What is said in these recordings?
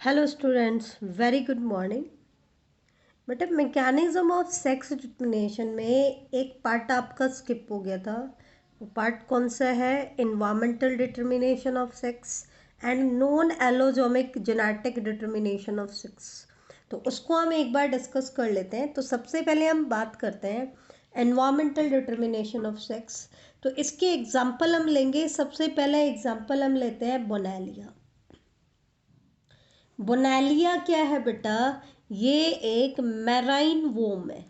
Hello students, very good morning. बेटा, mechanism of sex determination में एक पार्ट आपका स्किप हो गया था। वो पार्ट कौन सा है? Environmental determination of sex and non allosomic genetic determination of sex. तो उसको हम एक बार डिस्कस कर लेते हैं। तो सबसे पहले हम बात करते हैं एनवायरमेंटल डिटर्मिनेशन ऑफ सेक्स। तो इसके एग्जाम्पल हम लेंगे। सबसे पहला एग्जाम्पल हम लेते हैं बोनेलिया। बोनेलिया क्या है बेटा? ये एक मैराइन वोम है।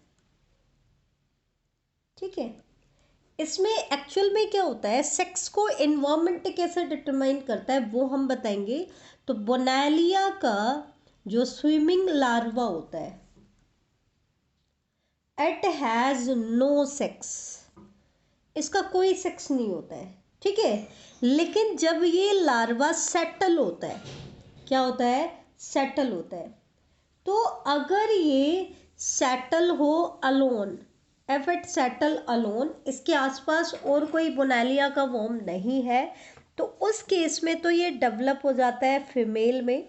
ठीक है। इसमें एक्चुअल में क्या होता है, सेक्स को एनवायरमेंट कैसे डिटरमाइन करता है वो हम बताएंगे। तो बोनेलिया का जो स्विमिंग लार्वा होता है, इट हैज नो सेक्स। इसका कोई सेक्स नहीं होता है। ठीक है। लेकिन जब ये लार्वा सेटल होता है, क्या होता है? सेटल होता है। तो अगर ये सेटल हो alone, if it settle alone, इसके आसपास और कोई बोनेलिया का वॉर्म नहीं है, तो उस केस में तो ये डेवलप हो जाता है फीमेल में।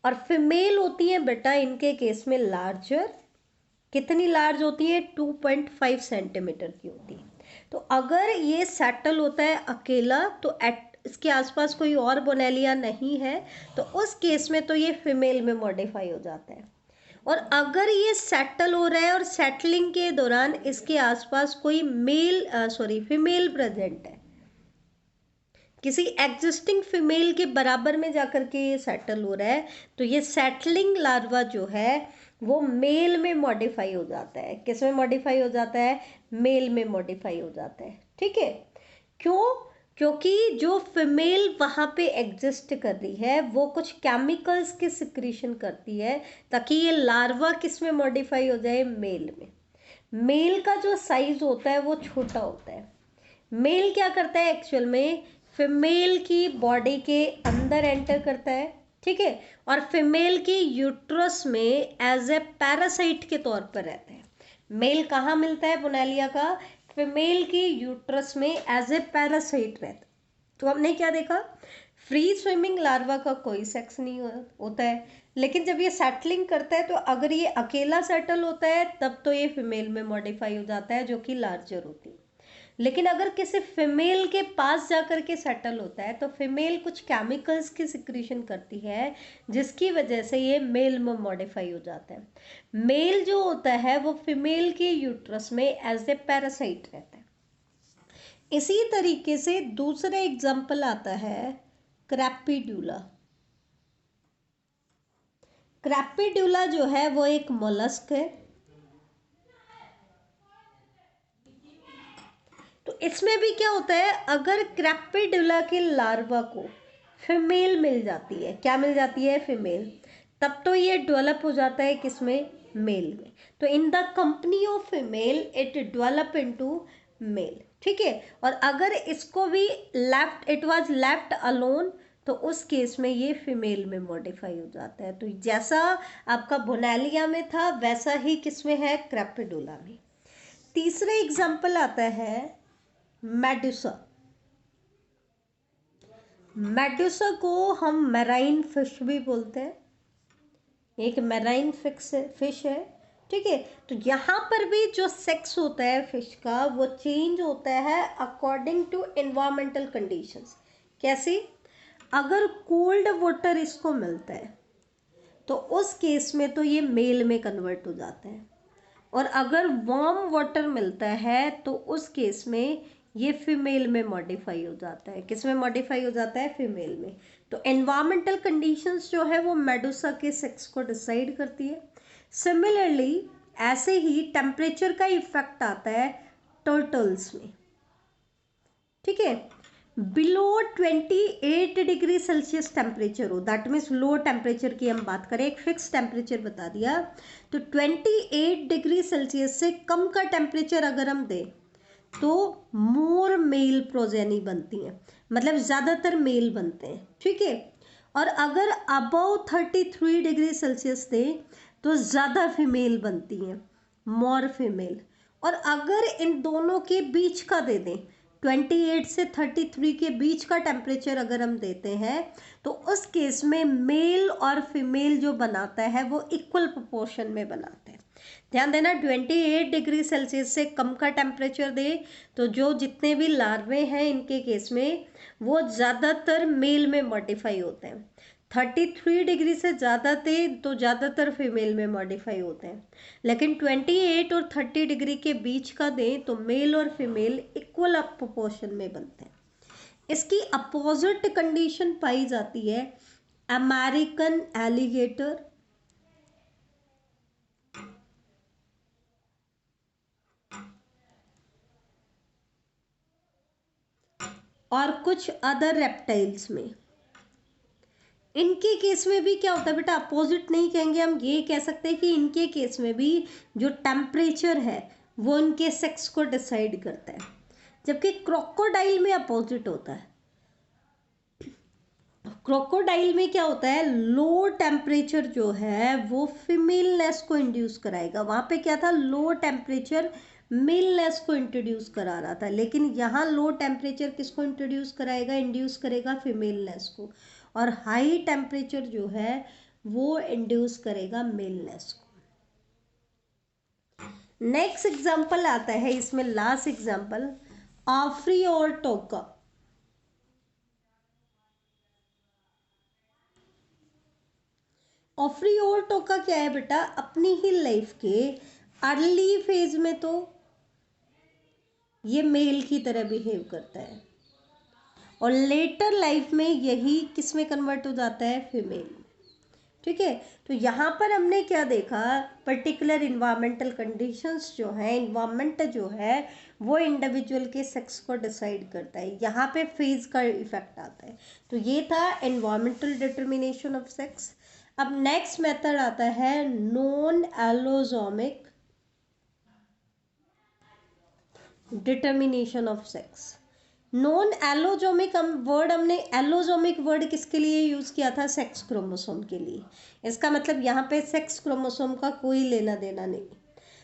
और फीमेल होती है बेटा इनके केस में लार्जर। कितनी लार्ज होती है? 2.5 सेंटीमीटर की होती है। तो अगर ये सेटल होता है अकेला, तो इसके आसपास कोई और बोनेलिया नहीं है, तो उस केस में तो ये फीमेल में मॉडिफाई हो जाता है। और अगर ये सेटल हो रहा है और सेटलिंग के दौरान इसके आसपास कोई फीमेल प्रेजेंट है, किसी एग्जिस्टिंग फीमेल के बराबर में जाकर के ये सेटल हो रहा है, तो ये सेटलिंग लार्वा जो है वो मेल में मॉडिफाई हो जाता है। किस में मॉडिफाई हो जाता है? मेल में मॉडिफाई हो जाता है। ठीक है। क्यों? क्योंकि जो फीमेल वहाँ पे एग्जिस्ट कर रही है वो कुछ केमिकल्स की सिक्रीशन करती है, ताकि ये लार्वा किस में मॉडिफाई हो जाए? मेल में। मेल का जो साइज होता है वो छोटा होता है। मेल क्या करता है एक्चुअल में? फीमेल की बॉडी के अंदर एंटर करता है। ठीक है। और फीमेल की यूट्रस में एज ए पैरासाइट के तौर पर रहता है। मेल कहाँ मिलता है बोनेलिया का? फीमेल की यूट्रस में एज ए पैरासाइट रहता है। तो हमने क्या देखा? फ्री स्विमिंग लार्वा का कोई सेक्स नहीं होता है। लेकिन जब ये सेटलिंग करता है, तो अगर ये अकेला सेटल होता है तब तो ये फीमेल में मॉडिफाई हो जाता है, जो कि लार्जर होती है। लेकिन अगर किसी फीमेल के पास जाकर के सेटल होता है, तो फीमेल कुछ केमिकल्स की सिक्रीशन करती है, जिसकी वजह से ये मेल में मॉडिफाई हो जाता है। मेल जो होता है वो फीमेल के यूट्रस में एज ए पैरासाइट रहता है। इसी तरीके से दूसरा एग्जाम्पल आता है क्रैपिड्यूला। क्रैपिड्यूला जो है वो एक मोलस्क है। तो इसमें भी क्या होता है, अगर क्रैपिड्यूला के लार्वा को फीमेल मिल जाती है, क्या मिल जाती है? फीमेल। तब तो ये डेवलप हो जाता है किसमें? मेल में। तो in the company of female it develop into male. ठीक है। और अगर इसको भी इट वाज लेफ्ट अलोन, तो उस केस में ये फीमेल में मॉडिफाई हो जाता है। तो जैसा आपका बोनेलिया में था, वैसा ही किसमें है? क्रैपिडुला में। तीसरा एग्जाम्पल आता है मेडुसा। मेडुसा को हम मैराइन फिश भी बोलते हैं। एक मैराइन फिश है। ठीक है। तो यहाँ पर भी जो सेक्स होता है फिश का, वो चेंज होता है अकॉर्डिंग टू एनवायरमेंटल कंडीशंस। कैसे? अगर कोल्ड वाटर इसको मिलता है, तो उस केस में तो ये मेल में कन्वर्ट हो जाता है। और अगर वार्म वाटर मिलता है, तो उस केस में ये फीमेल में मॉडिफाई हो जाता है। किस में मॉडिफाई हो जाता है? फीमेल में। तो एनवायरमेंटल कंडीशंस जो है वो मेडुसा के सेक्स को डिसाइड करती है। सिमिलरली ऐसे ही टेम्परेचर का इफेक्ट आता है टर्टल्स में। ठीक है। बिलो 28 डिग्री सेल्सियस टेम्परेचर हो, दैट मीन्स लो टेम्परेचर की हम बात करें, एक फिक्स टेम्परेचर बता दिया, तो 28 डिग्री सेल्सियस से कम का टेम्परेचर अगर हम दें, तो मोर मेल प्रोजेनी बनती हैं, मतलब ज़्यादातर मेल बनते हैं। ठीक है। और अगर अबव 33 डिग्री सेल्सियस दें, तो ज़्यादा फीमेल बनती हैं, मोर फीमेल। और अगर इन दोनों के बीच का दे दें, 28 से 33 के बीच का टेम्परेचर अगर हम देते हैं तो उस केस में मेल और फीमेल जो बनाता है वो इक्वल प्रोपोर्शन में बनाते हैं। ध्यान देना, 28 डिग्री सेल्सियस से कम का टेम्परेचर दे तो जो जितने भी लार्वे हैं इनके केस में वो ज़्यादातर मेल में मॉडिफाई होते हैं। 33 डिग्री से ज़्यादा थे तो ज़्यादातर फीमेल में मॉडिफाई होते हैं, लेकिन 28 और 30 डिग्री के बीच का दें तो मेल और फीमेल इक्वल अप प्रोपोर्शन में बनते हैं। इसकी अपोजिट कंडीशन पाई जाती है अमेरिकन एलिगेटर और कुछ अदर रेप्टाइल्स में। इनके केस में भी क्या होता है बेटा, अपोजिट नहीं कहेंगे, हम ये कह सकते हैं कि इनके केस में भी जो टेम्परेचर है वो इनके सेक्स को डिसाइड करता है, जबकि क्रोकोडाइल में अपोजिट होता है। क्रोकोडाइल में क्या होता है, लो टेम्परेचर जो है वो फीमेलनेस को इंड्यूस कराएगा। वहाँ पे क्या था, लो टेम्परेचर मेलनेस को इंट्रोड्यूस करा रहा था, लेकिन यहाँ लो टेम्परेचर किसको इंट्रोड्यूस कराएगा, इंड्यूस करेगा फीमेलनेस को, और हाई टेम्परेचर जो है वो इंड्यूस करेगा मेलनेस को। नेक्स्ट एग्जाम्पल आता है इसमें, लास्ट एग्जाम्पल, आफ्रियोटोका। आफ्रियोटोका क्या है बेटा, अपनी ही लाइफ के अर्ली फेज में तो ये मेल की तरह बिहेव करता है और लेटर लाइफ में यही किस में कन्वर्ट हो जाता है, फीमेल। ठीक है, तो यहाँ पर हमने क्या देखा, पर्टिकुलर इन्वायरमेंटल कंडीशंस जो है, इन्वायरमेंट जो है वो इंडिविजुअल के सेक्स को डिसाइड करता है। यहाँ पे फेज का इफेक्ट आता है। तो ये था एनवायरमेंटल डिटर्मिनेशन ऑफ सेक्स। अब नेक्स्ट मेथड आता है non allosomic determination of sex. Non allosomic word, हमने एलोजोमिक वर्ड किसके लिए यूज किया था, सेक्स क्रोमोसोम के लिए। इसका मतलब यहाँ पे सेक्स क्रोमोसोम का कोई लेना देना नहीं।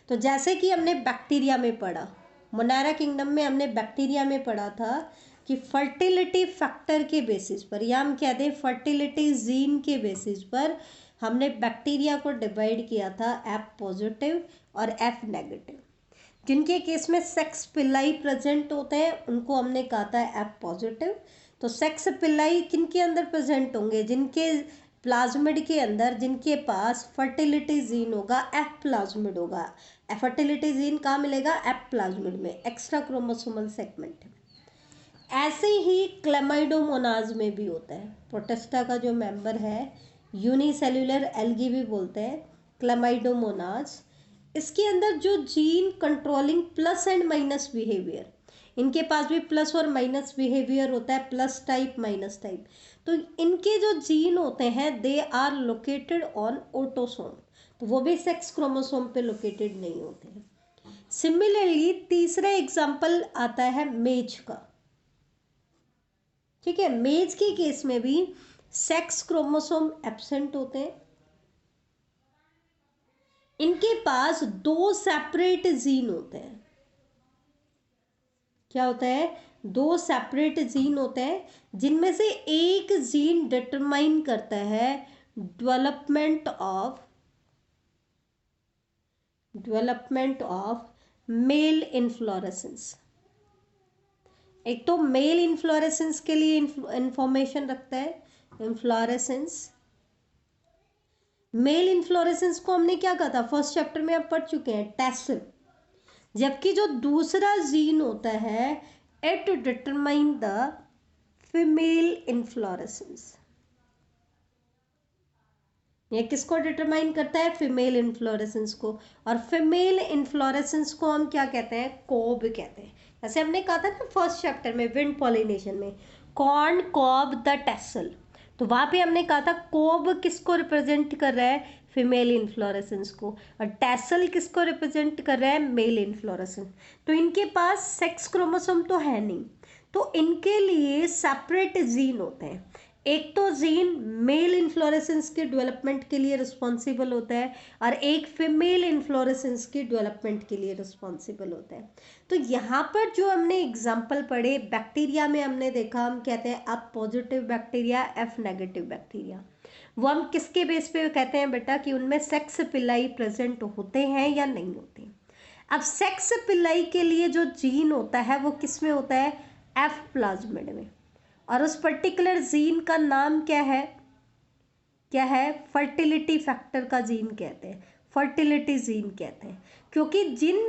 तो जैसे कि हमने बैक्टीरिया में पढ़ा, मोनेरा किंगडम में हमने बैक्टीरिया में पढ़ा था कि फर्टिलिटी फैक्टर के बेसिस पर, या हम कहते हैं फर्टिलिटी जीन के बेसिस पर, हमने बैक्टीरिया को डिवाइड किया था एफ पॉजिटिव और एफ नेगेटिव। जिनके केस में सेक्स पिल्लाई प्रेजेंट होते हैं उनको हमने कहा था एफ पॉजिटिव। तो सेक्स पिल्लाई किनके अंदर प्रेजेंट होंगे, जिनके प्लाज्मिड के अंदर, जिनके पास फर्टिलिटी जीन होगा, एफ प्लाज्मिड होगा। फर्टिलिटी जीन कहाँ मिलेगा, एफ प्लाज्मिड में, एक्स्ट्रा क्रोमोसोमल सेगमेंट। ऐसे ही क्लेमाइडोमोनाज में भी होता है। प्रोटिस्टा का जो मेंबर है, यूनिसेल्युलर एल्गी भी बोलते हैं, क्लेमाइडोमोनाज। इसके अंदर जो gene controlling plus and minus behaviour, इनके पास भी प्लस और माइनस बिहेवियर होता है, प्लस टाइप माइनस टाइप। तो इनके जो जीन होते हैं they are located on autosome, तो वो भी सेक्स क्रोमोसोम पे लोकेटेड नहीं होते हैं। सिमिलरली तीसरा एग्जाम्पल आता है मेज का। ठीक है, मेज के केस में भी सेक्स क्रोमोसोम एब्सेंट होते हैं। इनके पास दो सेपरेट जीन होते हैं। क्या होता है, दो सेपरेट जीन होते हैं, जिनमें से एक जीन डिटरमाइन करता है डेवलपमेंट ऑफ मेल इन्फ्लोरेसेंस। एक तो मेल इन्फ्लोरेसेंस के लिए इंफॉर्मेशन रखता है, इन्फ्लोरेसेंस। मेल इन्फ्लोरेसेंस को हमने क्या कहा था, फर्स्ट चैप्टर में आप पढ़ चुके हैं, टेसल। जबकि जो दूसरा जीन होता है, it determine the female inflorescence. ये किसको डिटरमाइन करता है, फीमेल इन्फ्लोरेसेंस को। और फीमेल इन्फ्लोरेसेंस को हम क्या कहते हैं, कॉब कहते हैं। जैसे हमने कहा था ना फर्स्ट चैप्टर में विंड पॉलिनेशन में, कॉर्न कॉब द टेसल, तो वहाँ पे हमने कहा था कॉब किसको रिप्रेजेंट कर रहा है, फीमेल इन्फ्लोरेसेंस को, और टेसल किसको रिप्रेजेंट कर रहा है, मेल इन्फ्लोरेसेंस। तो इनके पास सेक्स क्रोमोसोम तो है नहीं, तो इनके लिए सेपरेट जीन होते हैं। एक तो जीन मेल इन्फ्लोरेसेंस के डेवलपमेंट के लिए रिस्पॉन्सिबल होता है और एक फीमेल इन्फ्लोरेसेंस की डेवलपमेंट के लिए रिस्पॉन्सिबल होता है। तो यहाँ पर जो हमने एग्जाम्पल पढ़े, बैक्टीरिया में हमने देखा, हम कहते हैं अब positive bacteria, F negative bacteria. वो हम किसके बेस पे कहते हैं बेटा कि उनमें सेक्स पिल्लाई प्रेजेंट होते हैं या नहीं होते। अब सेक्स पिल्लाई के लिए जो जीन होता है वो किस में होता है, एफ प्लाज्मिड में, और उस पर्टिकुलर जीन का नाम क्या है, फर्टिलिटी फैक्टर का जीन कहते हैं, फर्टिलिटी जीन कहते हैं। क्योंकि जिन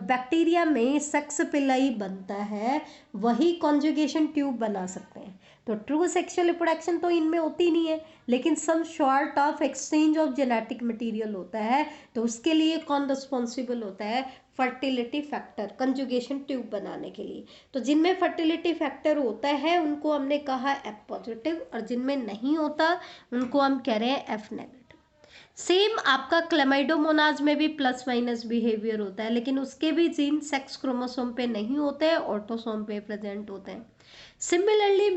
बैक्टीरिया में सेक्स पिल्लाई बनता है वही कॉन्जुगेशन ट्यूब बना सकते हैं। तो ट्रू सेक्सुअल रिप्रोडक्शन तो इनमें होती नहीं है, लेकिन some sort of exchange of genetic material होता है। तो उसके लिए कौन रिस्पॉन्सिबल होता है, फर्टिलिटी फैक्टर, कंजुगेशन ट्यूब बनाने के लिए। तो जिनमें फर्टिलिटी फैक्टर होता है उनको हमने कहा एफ पॉजिटिव, और जिनमें नहीं होता उनको हम कह रहे हैं एफ नेगेटिव। सेम आपका क्लेमाइडोमोनाज में भी प्लस माइनस बिहेवियर होता है, लेकिन उसके भी जीन सेक्स क्रोमोसोम पे नहीं होते हैं, ऑटोसोम पे प्रेजेंट होते हैं। सिमिलरली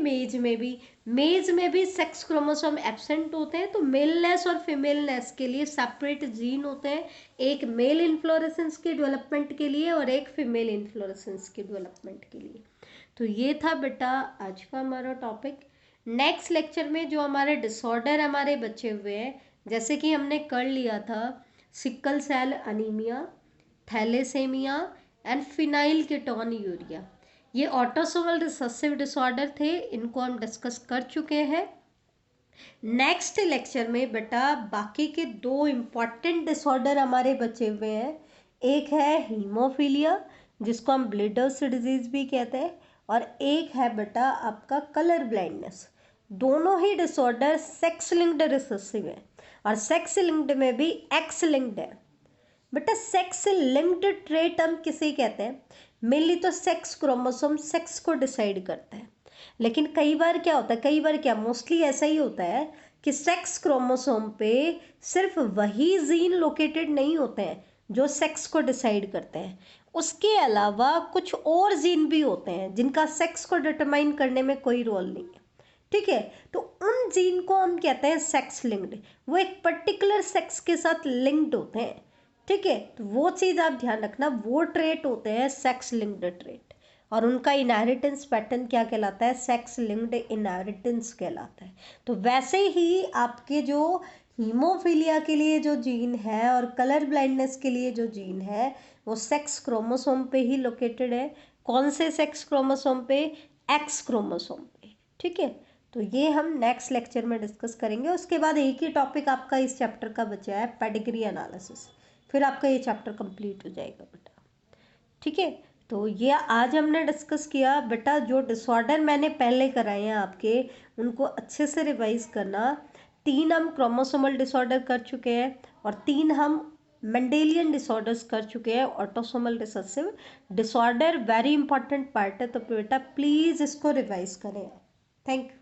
मेज में भी सेक्स क्रोमोसोम एब्सेंट होते हैं। तो मेलनेस और फीमेलनेस के लिए सेपरेट जीन होते हैं, एक मेल इन्फ्लोरेसेंस के डेवलपमेंट के लिए और एक फीमेल इन्फ्लोरेसेंस के डेवलपमेंट के लिए। तो ये था बेटा आज का हमारा टॉपिक। नेक्स्ट लेक्चर में जो हमारे डिसऑर्डर हमारे बचे हुए हैं, जैसे कि हमने कर लिया था sickle cell anaemia, thalassaemia and phenylketonuria, ये ऑटोसोमल रिसेसिव डिसऑर्डर थे, इनको हम डिस्कस कर चुके हैं। नेक्स्ट लेक्चर में बेटा बाकी के दो इम्पॉर्टेंट डिसऑर्डर हमारे बचे हुए हैं। एक है हीमोफीलिया, जिसको हम ब्लीडर्स डिजीज भी कहते हैं, और एक है बेटा आपका कलर ब्लाइंडनेस। दोनों ही डिसऑर्डर सेक्स लिंक्ड रिसेसिव है, और सेक्स लिंक्ड में भी एक्स लिंक्ड है। बेटा सेक्स लिंक्ड ट्रेट हम किसे कहते हैं, मेनली तो सेक्स क्रोमोसोम सेक्स को डिसाइड करता है। लेकिन कई बार क्या होता है, मोस्टली ऐसा ही होता है कि सेक्स क्रोमोसोम पे सिर्फ वही जीन लोकेटेड नहीं होते हैं जो सेक्स को डिसाइड करते हैं, उसके अलावा कुछ और जीन भी होते हैं जिनका सेक्स को डिटरमाइन करने में कोई रोल नहीं है। ठीक है, तो उन जीन को हम कहते हैं सेक्स लिंक्ड, वो एक पर्टिकुलर सेक्स के साथ लिंक्ड होते हैं। ठीक है, तो वो चीज़ आप ध्यान रखना, वो ट्रेट होते हैं सेक्स लिंक्ड ट्रेट, और उनका इनहेरिटेंस पैटर्न क्या कहलाता है, सेक्स लिंक्ड इनहेरिटेंस कहलाता है। तो वैसे ही आपके जो हीमोफीलिया के लिए जो जीन है और कलर ब्लाइंडनेस के लिए जो जीन है वो सेक्स क्रोमोसोम पे ही लोकेटेड है। कौन से सेक्स क्रोमोसोम पे, एक्स क्रोमोसोम पे। ठीक है, तो ये हम नेक्स्ट लेक्चर में डिस्कस करेंगे। उसके बाद एक ही टॉपिक आपका इस चैप्टर का बचा है, पेडिग्री एनालिसिस, फिर आपका ये चैप्टर कंप्लीट हो जाएगा बेटा। ठीक है, तो ये आज हमने डिस्कस किया बेटा। जो डिसऑर्डर मैंने पहले कराए हैं आपके, उनको अच्छे से रिवाइज करना। 3 हम क्रोमोसोमल डिसऑर्डर कर चुके हैं और 3 हम मेंडेलियन डिसऑर्डर्स कर चुके हैं, autosomal recessive disorder very important part है। तो बेटा प्लीज़ इसको रिवाइज करें। Thank you.